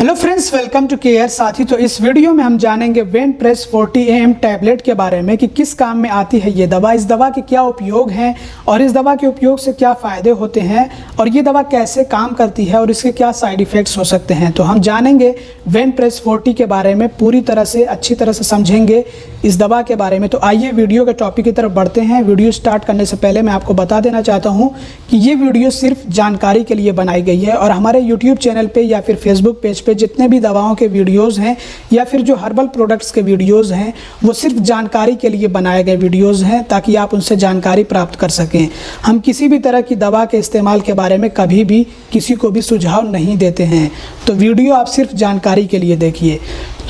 Hello friends, welcome to care Saathi. तो इस video में हम जानेंगे वेनप्रेस 40 AM टैबलेट के बारे में कि किस काम में आती है ये दवा, इस दवा के क्या उपयोग हैं और इस दवा के उपयोग से क्या फ़ायदे होते हैं और ये दवा कैसे काम करती है और इसके क्या साइड इफ़ेक्ट्स हो सकते हैं। तो हम जानेंगे वेनप्रेस 40 के बारे में, पूरी तरह से अच्छी तरह से समझेंगे इस दवा के बारे में। तो आइए वीडियो के टॉपिक की तरफ बढ़ते हैं। वीडियो स्टार्ट करने से पहले मैं आपको बता देना चाहता हूँ कि ये वीडियो सिर्फ जानकारी के लिए बनाई गई है और हमारे यूट्यूब चैनल पर या फिर फेसबुक पेज पे जितने भी दवाओं के वीडियोस हैं या फिर जो हर्बल प्रोडक्ट्स के वीडियोस हैं वो सिर्फ जानकारी के लिए बनाए गए वीडियोस हैं ताकि आप उनसे जानकारी प्राप्त कर सकें। हम किसी भी तरह की दवा के इस्तेमाल के बारे में कभी भी किसी को भी सुझाव नहीं देते हैं। तो वीडियो आप सिर्फ जानकारी के लिए देखिए।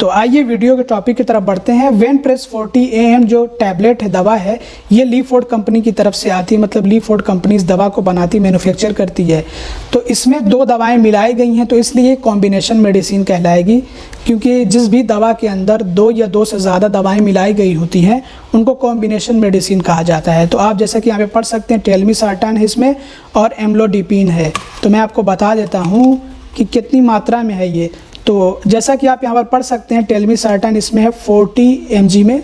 तो आइए वीडियो के टॉपिक की तरफ बढ़ते हैं। वेनप्रेस 40 AM जो टैबलेट है, दवा है, ये ली फूड कंपनी की तरफ से आती है। मतलब ली फूड कंपनी इस दवा को बनाती, मैन्युफैक्चर करती है। तो इसमें दो दवाएं मिलाई गई हैं, तो इसलिए कॉम्बिनेशन मेडिसिन कहलाएगी, क्योंकि जिस भी दवा के अंदर दो या दो से ज़्यादा दवाएं मिलाई गई होती हैं उनको कॉम्बिनेशन मेडिसिन कहा जाता है। तो आप जैसा कि यहाँ पे पढ़ सकते हैं, टेलमिसार्टान है इसमें और एम्लोडिपिन है। तो मैं आपको बता देता हूँ कि कितनी मात्रा में है ये। तो जैसा कि आप यहाँ पर पढ़ सकते हैं, टेलमिसार्टान इसमें है 40 mg में,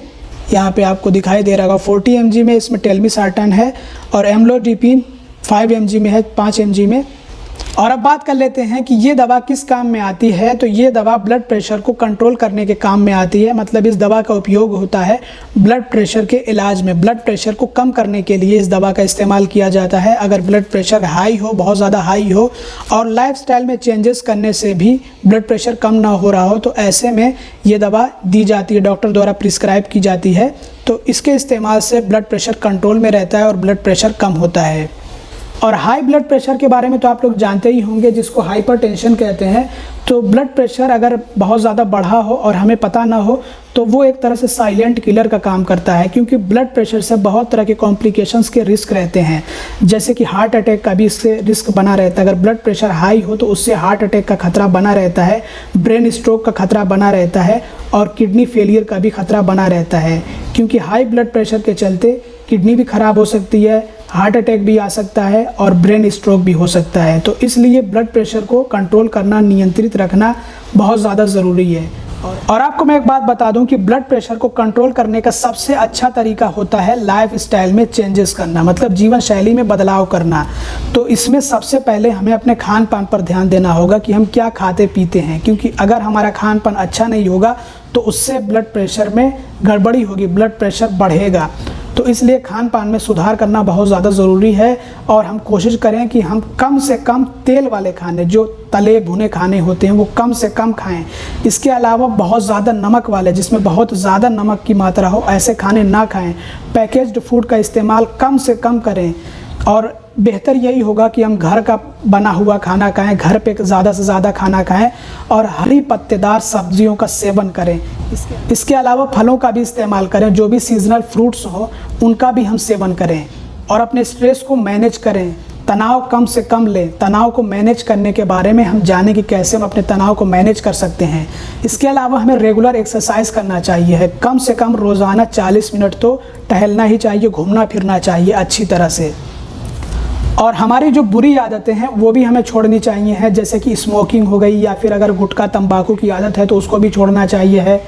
यहाँ पे आपको दिखाई दे रहा होगा 40 mg में इसमें टेलमिसार्टान है और एम्लोडिपिन 5 mg में है, 5 mg में। और अब बात कर लेते हैं कि ये दवा किस काम में आती है। तो ये दवा ब्लड प्रेशर को कंट्रोल करने के काम में आती है। मतलब इस दवा का उपयोग होता है ब्लड प्रेशर के इलाज में। ब्लड प्रेशर को कम करने के लिए इस दवा का इस्तेमाल किया जाता है। अगर ब्लड प्रेशर हाई हो, बहुत ज़्यादा हाई हो और लाइफस्टाइल में चेंजेस करने से भी ब्लड प्रेशर कम ना हो रहा हो, तो ऐसे में ये दवा दी जाती है, डॉक्टर द्वारा प्रिस्क्राइब की जाती है। तो इसके इस्तेमाल से ब्लड प्रेशर कंट्रोल में रहता है और ब्लड प्रेशर कम होता है। और हाई ब्लड प्रेशर के बारे में तो आप लोग जानते ही होंगे, जिसको हाइपरटेंशन कहते हैं। तो ब्लड प्रेशर अगर बहुत ज़्यादा बढ़ा हो और हमें पता ना हो तो वो एक तरह से साइलेंट किलर का काम करता है, क्योंकि ब्लड प्रेशर से बहुत तरह के कॉम्प्लिकेशंस के रिस्क रहते हैं। जैसे कि हार्ट अटैक का भी इससे रिस्क बना रहता है। अगर ब्लड प्रेशर हाई हो तो उससे हार्ट अटैक का खतरा बना रहता है, ब्रेन स्ट्रोक का खतरा बना रहता है और किडनी फेलियर का भी खतरा बना रहता है, क्योंकि हाई ब्लड प्रेशर के चलते किडनी भी खराब हो सकती है, हार्ट अटैक भी आ सकता है और ब्रेन स्ट्रोक भी हो सकता है। तो इसलिए ब्लड प्रेशर को कंट्रोल करना, नियंत्रित रखना बहुत ज़्यादा ज़रूरी है। और आपको मैं एक बात बता दूं कि ब्लड प्रेशर को कंट्रोल करने का सबसे अच्छा तरीका होता है लाइफ स्टाइल में चेंजेस करना, मतलब जीवन शैली में बदलाव करना। तो इसमें सबसे पहले हमें अपने खान पान पर ध्यान देना होगा कि हम क्या खाते पीते हैं, क्योंकि अगर हमारा खान पान अच्छा नहीं होगा तो उससे ब्लड प्रेशर में गड़बड़ी होगी, ब्लड प्रेशर बढ़ेगा। तो इसलिए खान पान में सुधार करना बहुत ज़्यादा ज़रूरी है और हम कोशिश करें कि हम कम से कम तेल वाले खाने, जो तले भुने खाने होते हैं, वो कम से कम खाएं। इसके अलावा बहुत ज़्यादा नमक वाले, जिसमें बहुत ज़्यादा नमक की मात्रा हो, ऐसे खाने ना खाएं। पैकेज्ड फूड का इस्तेमाल कम से कम करें और बेहतर यही होगा कि हम घर का बना हुआ खाना खाएं, घर पे ज़्यादा से ज़्यादा खाना खाएं और हरी पत्तेदार सब्जियों का सेवन करें। इसके अलावा फलों का भी इस्तेमाल करें, जो भी सीजनल फ्रूट्स हो उनका भी हम सेवन करें और अपने स्ट्रेस को मैनेज करें, तनाव कम से कम लें। तनाव को मैनेज करने के बारे में हम जानें कि कैसे हम अपने तनाव को मैनेज कर सकते हैं। इसके अलावा हमें रेगुलर एक्सरसाइज करना चाहिए है, कम से कम रोज़ाना 40 मिनट तो टहलना ही चाहिए, घूमना फिरना चाहिए अच्छी तरह से। और हमारी जो बुरी आदतें हैं वो भी हमें छोड़नी चाहिए है, जैसे कि स्मोकिंग हो गई या फिर अगर गुटखा तंबाकू की आदत है तो उसको भी छोड़ना चाहिए है।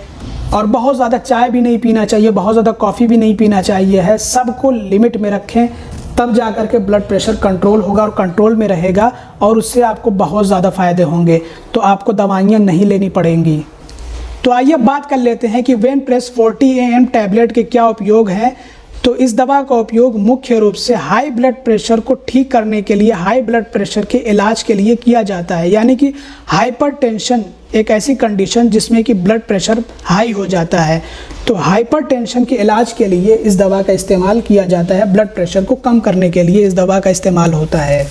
और बहुत ज़्यादा चाय भी नहीं पीना चाहिए, बहुत ज़्यादा कॉफ़ी भी नहीं पीना चाहिए है। सबको लिमिट में रखें, तब जा कर के ब्लड प्रेशर कंट्रोल होगा और कंट्रोल में रहेगा और उससे आपको बहुत ज़्यादा फ़ायदे होंगे। तो आपको दवाइयाँ नहीं लेनी पड़ेंगी। तो आइए बात कर लेते हैं कि वेनप्रेस 40 AM टैबलेट के क्या उपयोग हैं। तो इस दवा का उपयोग मुख्य रूप से हाई ब्लड प्रेशर को ठीक करने के लिए, हाई ब्लड प्रेशर के इलाज के लिए किया जाता है। यानी कि हाइपरटेंशन एक ऐसी कंडीशन जिसमें कि ब्लड प्रेशर हाई हो जाता है, तो हाइपरटेंशन के इलाज के लिए इस दवा का इस्तेमाल किया जाता है। ब्लड प्रेशर को कम करने के लिए इस दवा का इस्तेमाल होता है।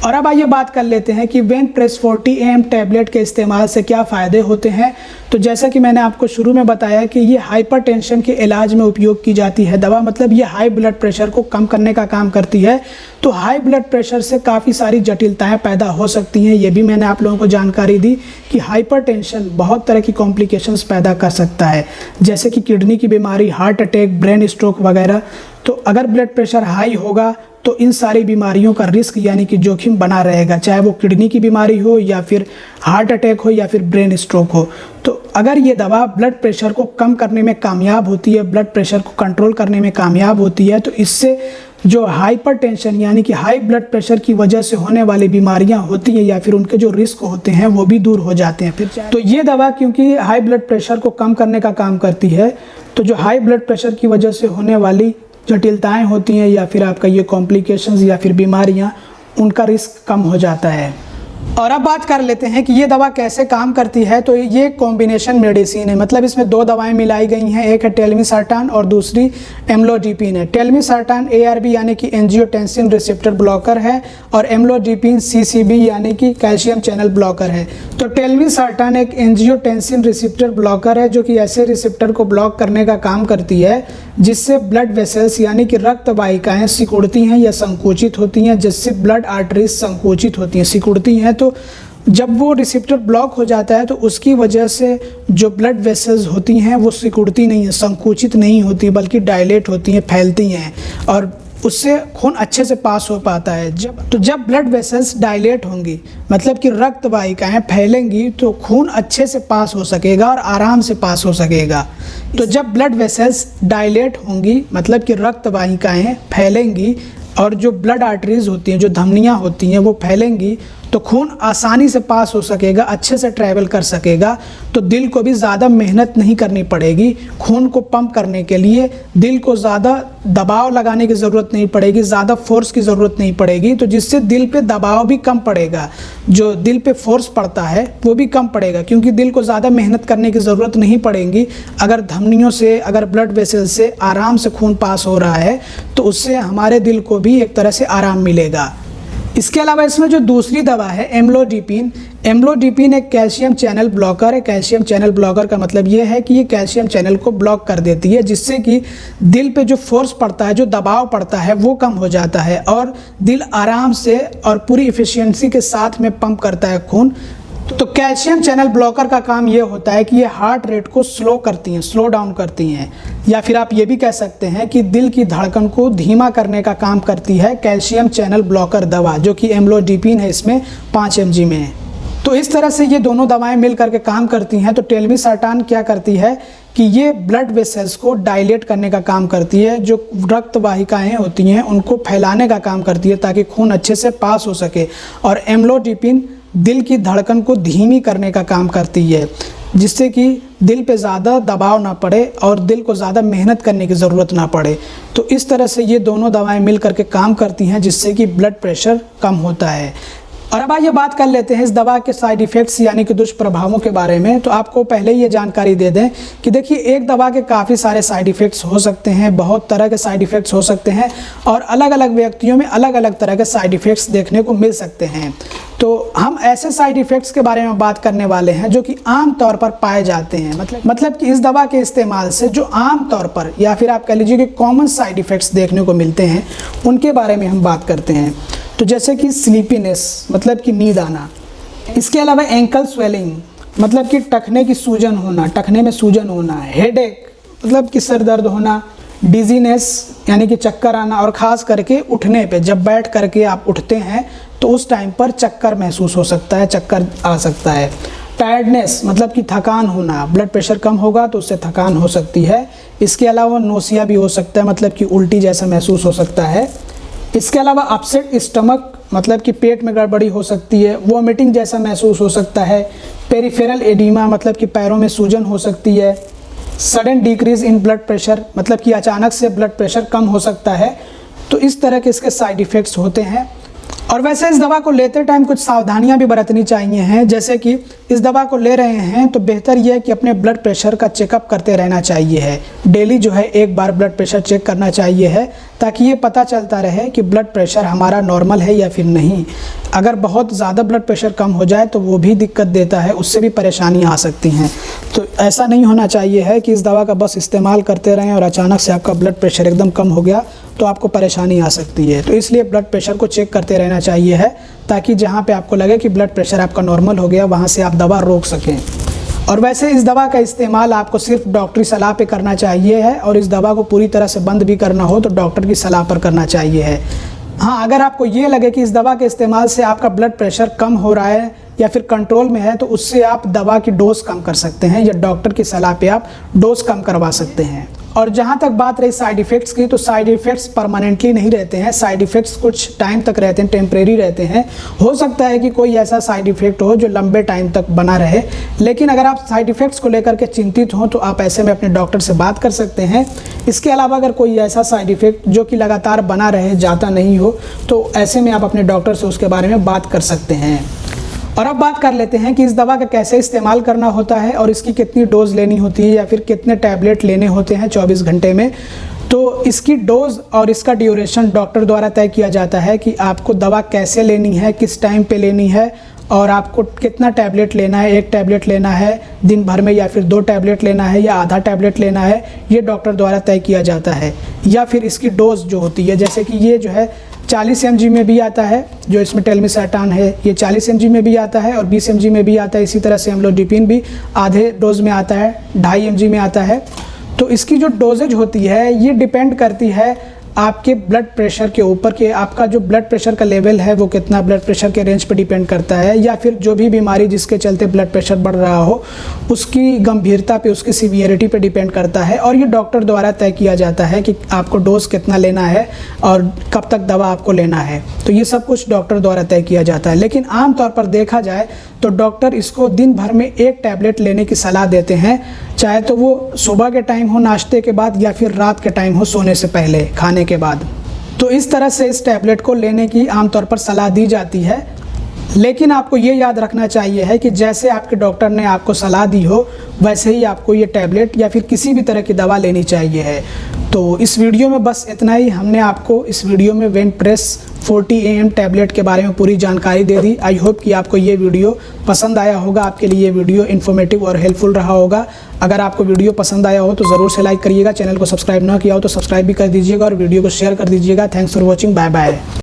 और अब आइए बात कर लेते हैं कि वेनप्रेस 40 AM टैबलेट के इस्तेमाल से क्या फ़ायदे होते हैं। तो जैसा कि मैंने आपको शुरू में बताया कि ये हाइपरटेंशन के इलाज में उपयोग की जाती है दवा, मतलब ये हाई ब्लड प्रेशर को कम करने का काम करती है। तो हाई ब्लड प्रेशर से काफ़ी सारी जटिलताएं पैदा हो सकती हैं। ये भी मैंने आप लोगों को जानकारी दी कि हाइपरटेंशन बहुत तरह की कॉम्प्लिकेशंस पैदा कर सकता है, जैसे कि किडनी की बीमारी, हार्ट अटैक, ब्रेन स्ट्रोक वगैरह। तो अगर ब्लड प्रेशर हाई होगा तो इन सारी बीमारियों का रिस्क यानी कि जोखिम बना रहेगा, चाहे वो किडनी की बीमारी हो या फिर हार्ट अटैक हो या फिर ब्रेन स्ट्रोक हो। तो अगर ये दवा ब्लड प्रेशर को कम करने में कामयाब होती है, ब्लड प्रेशर को कंट्रोल करने में कामयाब होती है, तो इससे जो हाइपरटेंशन यानी कि हाई ब्लड प्रेशर की वजह से होने वाली बीमारियां होती हैं या फिर उनके जो रिस्क होते हैं वो भी दूर हो जाते हैं। फिर तो ये दवा क्योंकि हाई ब्लड प्रेशर को कम करने का काम करती है, तो जो हाई ब्लड प्रेशर की वजह से होने वाली जटिलताएं होती हैं या फिर आपका ये कॉम्प्लिकेशंस या फिर बीमारियां, उनका रिस्क कम हो जाता है। और अब बात कर लेते हैं कि ये दवा कैसे काम करती है। तो ये कॉम्बिनेशन मेडिसिन है, मतलब इसमें दो दवाएं मिलाई गई हैं, एक है टेल्मिसर्टान और दूसरी एम्लोडिपिन है। टेल्मिसर्टान ARB यानी कि एंजियोटेंसिन रिसेप्टर ब्लॉकर है और एम्लोडिपिन CCB यानी कि कैल्शियम चैनल ब्लॉकर है। तो टेल्मिसर्टान एक एंजियोटेंसिन रिसेप्टर ब्लॉकर है जो कि ऐसे रिसेप्टर को ब्लॉक करने का काम करती है जिससे ब्लड वेसल्स यानी कि रक्त वाहिकाएं सिकुड़ती हैं या संकुचित होती हैं, जिससे ब्लड आर्टरीज संकुचित होती हैं, सिकुड़ती हैं। तो जब वो रिसेप्टर ब्लॉक हो जाता है तो उसकी वजह से जो ब्लड वेसल्स होती हैं वो सिकुड़ती नहीं है, संकुचित नहीं होती, बल्कि डायलेट होती हैं, फैलती हैं और उससे खून अच्छे से पास हो पाता है। जब ब्लड वेसल्स डायलेट होंगी, मतलब कि रक्त वाहिकाएं फैलेंगी, तो खून अच्छे से पास हो सकेगा और आराम से पास हो सकेगा। तो जब ब्लड वेसल्स डायलेट होंगी, मतलब कि रक्त वाहिकाएं फैलेंगी और जो ब्लड आर्टरीज होती हैं, जो धमनियाँ होती हैं, वो फैलेंगी, तो खून आसानी से पास हो सकेगा, अच्छे से ट्रैवल कर सकेगा। तो दिल को भी ज़्यादा मेहनत नहीं करनी पड़ेगी खून को पंप करने के लिए, दिल को ज़्यादा दबाव लगाने की ज़रूरत नहीं पड़ेगी, ज़्यादा फोर्स की ज़रूरत नहीं पड़ेगी। तो जिससे दिल पे दबाव भी कम पड़ेगा, जो दिल पे फोर्स पड़ता है वो भी कम पड़ेगा, क्योंकि दिल को ज़्यादा मेहनत करने की ज़रूरत नहीं पड़ेगी। अगर धमनियों से, अगर ब्लड वेसल से आराम से खून पास हो रहा है तो उससे हमारे दिल को भी एक तरह से आराम मिलेगा। इसके अलावा इसमें जो दूसरी दवा है एम्लोडिपिन, एम्लोडिपिन एक कैल्शियम चैनल ब्लॉकर है। कैल्शियम चैनल ब्लॉकर का मतलब ये है कि ये कैल्शियम चैनल को ब्लॉक कर देती है, जिससे कि दिल पे जो फोर्स पड़ता है, जो दबाव पड़ता है, वो कम हो जाता है और दिल आराम से और पूरी इफ़िशियंसी के साथ में पंप करता है खून। तो कैल्शियम चैनल ब्लॉकर का काम ये होता है कि ये हार्ट रेट को स्लो करती हैं, स्लो डाउन करती हैं, या फिर आप ये भी कह सकते हैं कि दिल की धड़कन को धीमा करने का काम करती है कैल्शियम चैनल ब्लॉकर दवा, जो कि एम्लोडिपिन है, इसमें 5 mg में है। तो इस तरह से ये दोनों दवाएं मिल करके काम करती हैं। तो टेल्मिसर्टान क्या करती है कि ये ब्लड वेसल्स को डायलेट करने का काम करती है, जो रक्त वाहिकाएँ होती हैं उनको फैलाने का काम करती है ताकि खून अच्छे से पास हो सके, और एम्लोडिपिन दिल की धड़कन को धीमी करने का काम करती है, जिससे कि दिल पे ज़्यादा दबाव ना पड़े और दिल को ज़्यादा मेहनत करने की ज़रूरत ना पड़े। तो इस तरह से ये दोनों दवाएं मिल करके काम करती हैं, जिससे कि ब्लड प्रेशर कम होता है। और अब आइए बात कर लेते हैं इस दवा के साइड इफ़ेक्ट्स यानी कि दुष्प्रभावों के बारे में। तो आपको पहले ये जानकारी दे दें कि देखिए, एक दवा के काफ़ी सारे साइड इफ़ेक्ट्स हो सकते हैं, बहुत तरह के साइड इफ़ेक्ट्स हो सकते हैं और अलग अलग व्यक्तियों में अलग अलग तरह के साइड इफ़ेक्ट्स देखने को मिल सकते हैं। तो हम ऐसे साइड इफ़ेक्ट्स के बारे में बात करने वाले हैं जो कि आम तौर पर पाए जाते हैं, मतलब कि इस दवा के इस्तेमाल से जो आम तौर पर या फिर आप कह लीजिए कि कॉमन साइड इफ़ेक्ट्स देखने को मिलते हैं, उनके बारे में हम बात करते हैं। तो जैसे कि स्लीपीनेस, मतलब कि नींद आना। इसके अलावा एंकल स्वेलिंग, मतलब कि टखने की सूजन होना, टखने में सूजन होना। हेडेक, मतलब कि सर दर्द होना। डिजीनेस, यानी कि चक्कर आना, और ख़ास करके उठने पे, जब बैठ करके आप उठते हैं तो उस टाइम पर चक्कर महसूस हो सकता है, चक्कर आ सकता है। टायर्डनेस, मतलब कि थकान होना, ब्लड प्रेशर कम होगा तो उससे थकान हो सकती है। इसके अलावा नोसिया भी हो सकता है, मतलब कि उल्टी जैसा महसूस हो सकता है। इसके अलावा अपसेट स्टमक, मतलब कि पेट में गड़बड़ी हो सकती है। वोमिटिंग जैसा महसूस हो सकता है। पेरिफेरल एडिमा, मतलब कि पैरों में सूजन हो सकती है। Sudden decrease in blood pressure, मतलब कि अचानक से ब्लड प्रेशर कम हो सकता है। तो इस तरह के इसके साइड इफ़ेक्ट्स होते हैं। और वैसे इस दवा को लेते टाइम कुछ सावधानियां भी बरतनी चाहिए हैं, जैसे कि इस दवा को ले रहे हैं तो बेहतर यह है कि अपने ब्लड प्रेशर का चेकअप करते रहना चाहिए है। डेली जो है एक बार ब्लड प्रेशर चेक करना चाहिए है, ताकि ये पता चलता रहे कि ब्लड प्रेशर हमारा नॉर्मल है या फिर नहीं। अगर बहुत ज़्यादा ब्लड प्रेशर कम हो जाए तो वो भी दिक्कत देता है, उससे भी परेशानी आ सकती हैं। तो ऐसा नहीं होना चाहिए है कि इस दवा का बस इस्तेमाल करते रहें और अचानक से आपका ब्लड प्रेशर एकदम कम हो गया तो आपको परेशानी आ सकती है। तो इसलिए ब्लड प्रेशर को चेक करते रहना चाहिए है, ताकि जहाँ पे आपको लगे कि ब्लड प्रेशर आपका नॉर्मल हो गया, वहाँ से आप दवा रोक सकें। और वैसे इस दवा का इस्तेमाल आपको सिर्फ डॉक्टरी सलाह पे करना चाहिए है, और इस दवा को पूरी तरह से बंद भी करना हो तो डॉक्टर की सलाह पर करना चाहिए है। हाँ, अगर आपको ये लगे कि इस दवा के इस्तेमाल से आपका ब्लड प्रेशर कम हो रहा है या फिर कंट्रोल में है, तो उससे आप दवा की डोज कम कर सकते हैं या डॉक्टर की सलाह पे आप डोज कम करवा सकते हैं। और जहाँ तक बात रही साइड इफ़ेक्ट्स की, तो साइड इफ़ेक्ट्स परमानेंटली नहीं रहते हैं। साइड इफ़ेक्ट्स कुछ टाइम तक रहते हैं, टेम्परेरी रहते हैं। हो सकता है कि कोई ऐसा साइड इफ़ेक्ट हो जो लंबे टाइम तक बना रहे, लेकिन अगर आप साइड इफ़ेक्ट्स को लेकर के चिंतित हों तो आप ऐसे में अपने डॉक्टर से बात कर सकते हैं। इसके अलावा अगर कोई ऐसा साइड इफ़ेक्ट जो कि लगातार बना रहे, जाता नहीं हो, तो ऐसे में आप अपने डॉक्टर से उसके बारे में बात कर सकते हैं। और अब बात कर लेते हैं कि इस दवा का कैसे इस्तेमाल करना होता है और इसकी कितनी डोज लेनी होती है या फिर कितने टैबलेट लेने होते हैं 24 घंटे में। तो इसकी डोज और इसका ड्यूरेशन डॉक्टर द्वारा तय किया जाता है कि आपको दवा कैसे लेनी है, किस टाइम पे लेनी है और आपको कितना टैबलेट लेना है। 1 टैबलेट लेना है दिन भर में या फिर 2 टैबलेट लेना है या आधा टैबलेट लेना है, ये डॉक्टर द्वारा तय किया जाता है। या फिर इसकी डोज जो होती है, जैसे कि ये जो है 40 mg में भी आता है, जो इसमें टेलमिसार्टान है, ये 40 mg में भी आता है और 20 mg में भी आता है। इसी तरह से अम्लोडिपिन भी आधे डोज में आता है, 2.5 mg में आता है। तो इसकी जो डोजेज होती है ये डिपेंड करती है आपके ब्लड प्रेशर के ऊपर, कि आपका जो ब्लड प्रेशर का लेवल है वो कितना ब्लड प्रेशर के रेंज पे डिपेंड करता है, या फिर जो भी बीमारी जिसके चलते ब्लड प्रेशर बढ़ रहा हो उसकी गंभीरता पे, उसकी सीवियरिटी पे डिपेंड करता है। और ये डॉक्टर द्वारा तय किया जाता है कि आपको डोज कितना लेना है और कब तक दवा आपको लेना है। तो ये सब कुछ डॉक्टर द्वारा तय किया जाता है। लेकिन आमतौर पर देखा जाए तो डॉक्टर इसको दिन भर में 1 टैबलेट लेने की सलाह देते हैं, चाहे तो वो सुबह के टाइम हो नाश्ते के बाद या फिर रात के टाइम हो सोने से पहले, खाने के बाद। तो इस तरह से इस टैबलेट को लेने की आमतौर पर सलाह दी जाती है। लेकिन आपको ये याद रखना चाहिए है कि जैसे आपके डॉक्टर ने आपको सलाह दी हो वैसे ही आपको ये टैबलेट या फिर किसी भी तरह की दवा लेनी चाहिए है। तो इस वीडियो में बस इतना ही। हमने आपको इस वीडियो में वेंट्रेस 40 AM टैबलेट के बारे में पूरी जानकारी दे दी। आई होप कि आपको ये वीडियो पसंद आया होगा, आपके लिए ये वीडियो इन्फॉर्मेटिव और हेल्पफुल रहा होगा। अगर आपको वीडियो पसंद आया हो तो ज़रूर से लाइक करिएगा, चैनल को सब्सक्राइब ना किया हो तो सब्सक्राइब भी कर दीजिएगा और वीडियो को शेयर कर दीजिएगा। Thanks for watching, bye bye.